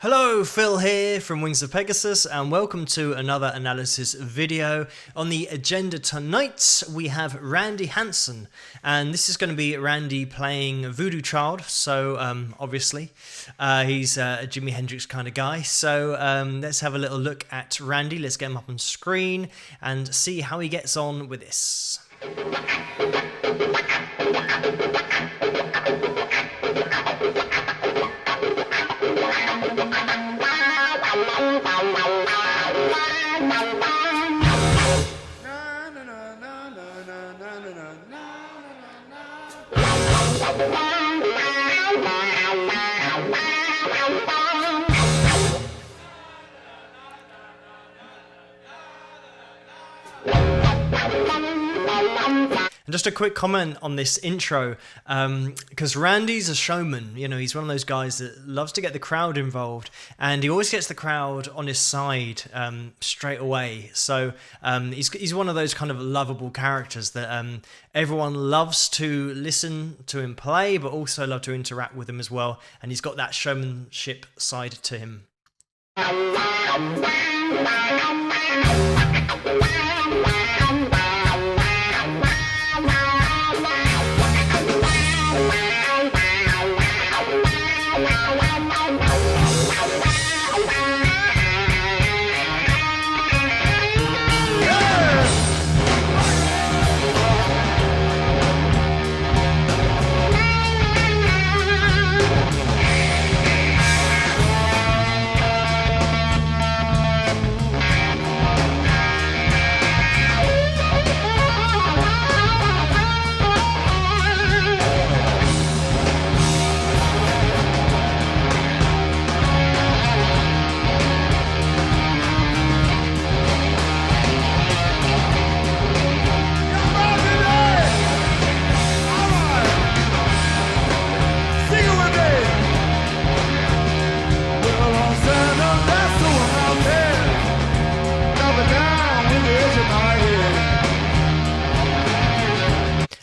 Hello, Phil here from Wings of Pegasus, and welcome to another analysis video. On the agenda tonight, we have Randy Hansen, and this is going to be Randy playing Voodoo Child, so obviously he's a Jimi Hendrix kind of guy. So let's have a little look at Randy. Let's get him up on screen and see how he gets on with this. And just a quick comment on this intro, because Randy's a showman. You know, he's one of those guys that loves to get the crowd involved, and he always gets the crowd on his side straight away. So he's one of those kind of lovable characters that everyone loves to listen to him play, but also love to interact with him as well. And he's got that showmanship side to him.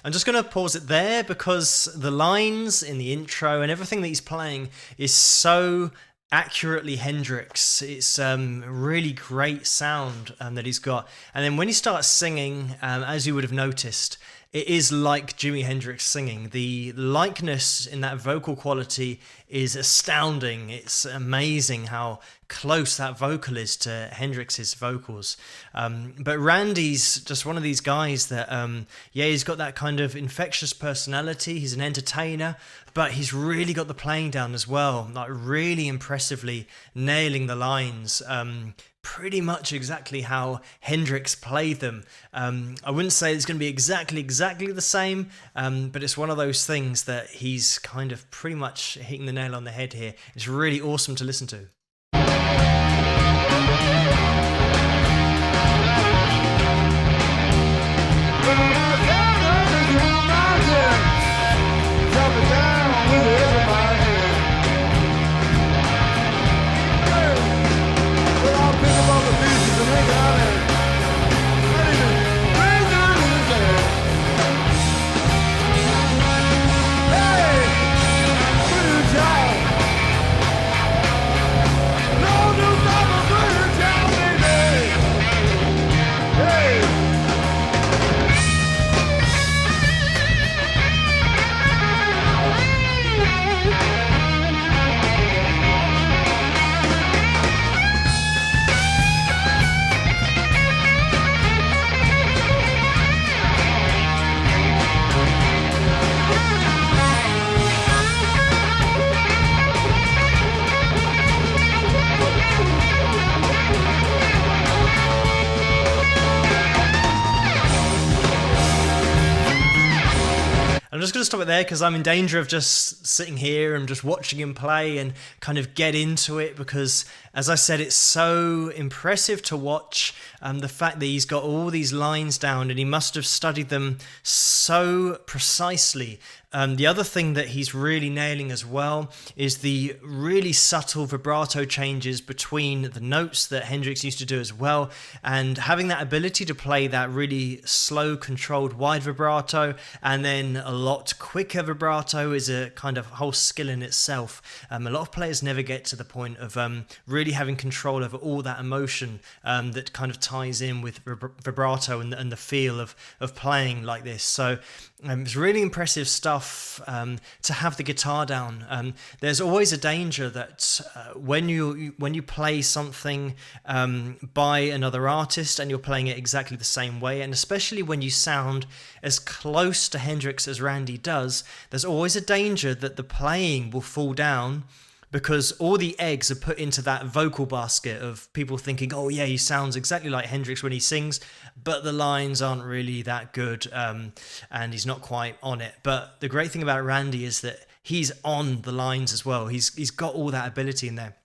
I'm just going to pause it there because the lines in the intro and everything that he's playing is so accurately Hendrix. It's really great sound that he's got. And then when he starts singing, as you would have noticed, it is like Jimi Hendrix singing. The likeness in that vocal quality is astounding. It's amazing how close that vocal is to Hendrix's vocals. But Randy's just one of these guys that, yeah, he's got that kind of infectious personality. He's an entertainer, but he's really got the playing down as well, like really impressively nailing the lines. Pretty much exactly how Hendrix played them. I wouldn't say it's going to be exactly the same, but it's one of those things that he's kind of pretty much hitting the nail on the head here. It's really awesome to listen to. I'm just going to stop it there because I'm in danger of just sitting here and just watching him play and kind of get into it because, as I said, it's so impressive to watch the fact that he's got all these lines down and he must have studied them so precisely The other thing that he's really nailing as well is the really subtle vibrato changes between the notes that Hendrix used to do as well, and having that ability to play that really slow, controlled, wide vibrato and then a lot quicker vibrato is a kind of whole skill in itself. A lot of players never get to the point of really having control over all that emotion that kind of ties in with vibrato and the feel of playing like this. So it's really impressive stuff to have the guitar down. There's always a danger that when you play something by another artist and you're playing it exactly the same way, and especially when you sound as close to Hendrix as Randy does, there's always a danger that the playing will fall down, because all the eggs are put into that vocal basket of people thinking, oh yeah, he sounds exactly like Hendrix when he sings, but the lines aren't really that good, and he's not quite on it. But the great thing about Randy is that he's on the lines as well. He's got all that ability in there.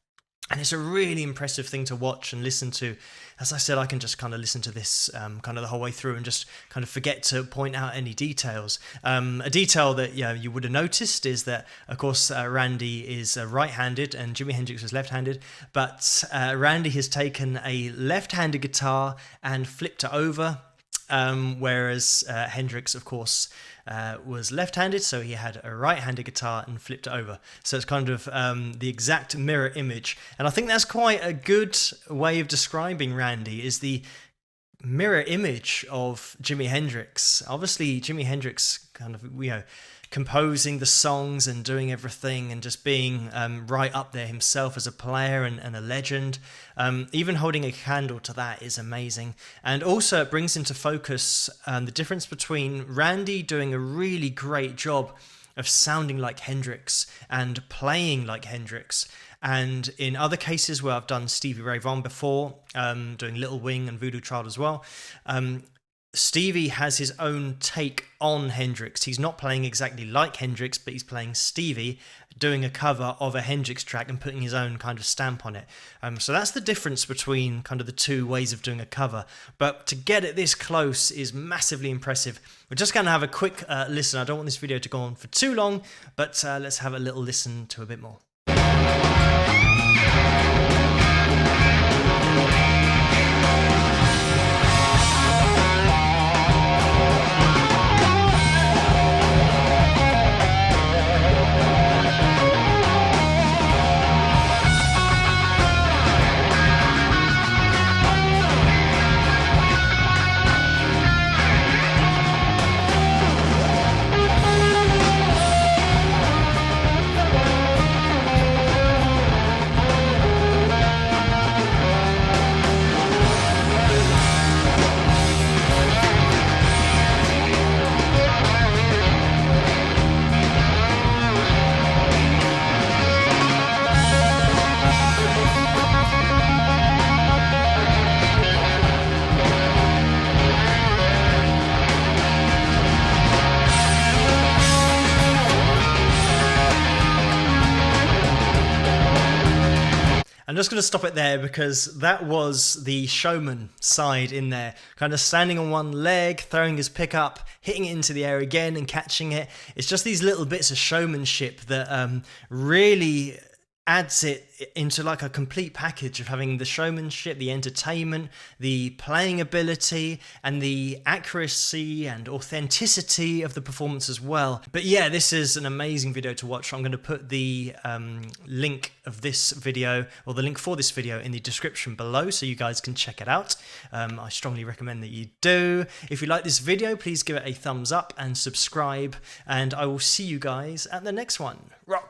And it's a really impressive thing to watch and listen to. As I said, I can just kind of listen to this kind of the whole way through and just kind of forget to point out any details. A detail that you would have noticed is that, of course, Randy is right-handed and Jimi Hendrix was left-handed, but Randy has taken a left-handed guitar and flipped it over, whereas Hendrix, of course, was left-handed, so he had a right-handed guitar and flipped it over. So it's kind of the exact mirror image, and I think that's quite a good way of describing Randy, is the mirror image of Jimi Hendrix. Obviously, Jimi Hendrix kind of, composing the songs and doing everything and just being right up there himself as a player and a legend. Even holding a candle to that is amazing. And also it brings into focus the difference between Randy doing a really great job of sounding like Hendrix and playing like Hendrix. And in other cases where I've done Stevie Ray Vaughan before, doing Little Wing and Voodoo Child as well, Stevie has his own take on Hendrix. He's not playing exactly like Hendrix, but he's playing Stevie, doing a cover of a Hendrix track and putting his own kind of stamp on it. So that's the difference between kind of the two ways of doing a cover. But to get it this close is massively impressive. We're just going to have a quick listen. I don't want this video to go on for too long, but let's have a little listen to a bit more. I'm just going to stop it there because that was the showman side in there, kind of standing on one leg, throwing his pickup, hitting it into the air again and catching it. It's just these little bits of showmanship that really adds it into like a complete package of having the showmanship, the entertainment, the playing ability, and the accuracy and authenticity of the performance as well. But yeah, this is an amazing video to watch. I'm going to put the link of this video, or the link for this video, in the description below so you guys can check it out. I strongly recommend that you do. If you like this video, please give it a thumbs up and subscribe, and I will see you guys at the next one. Rock!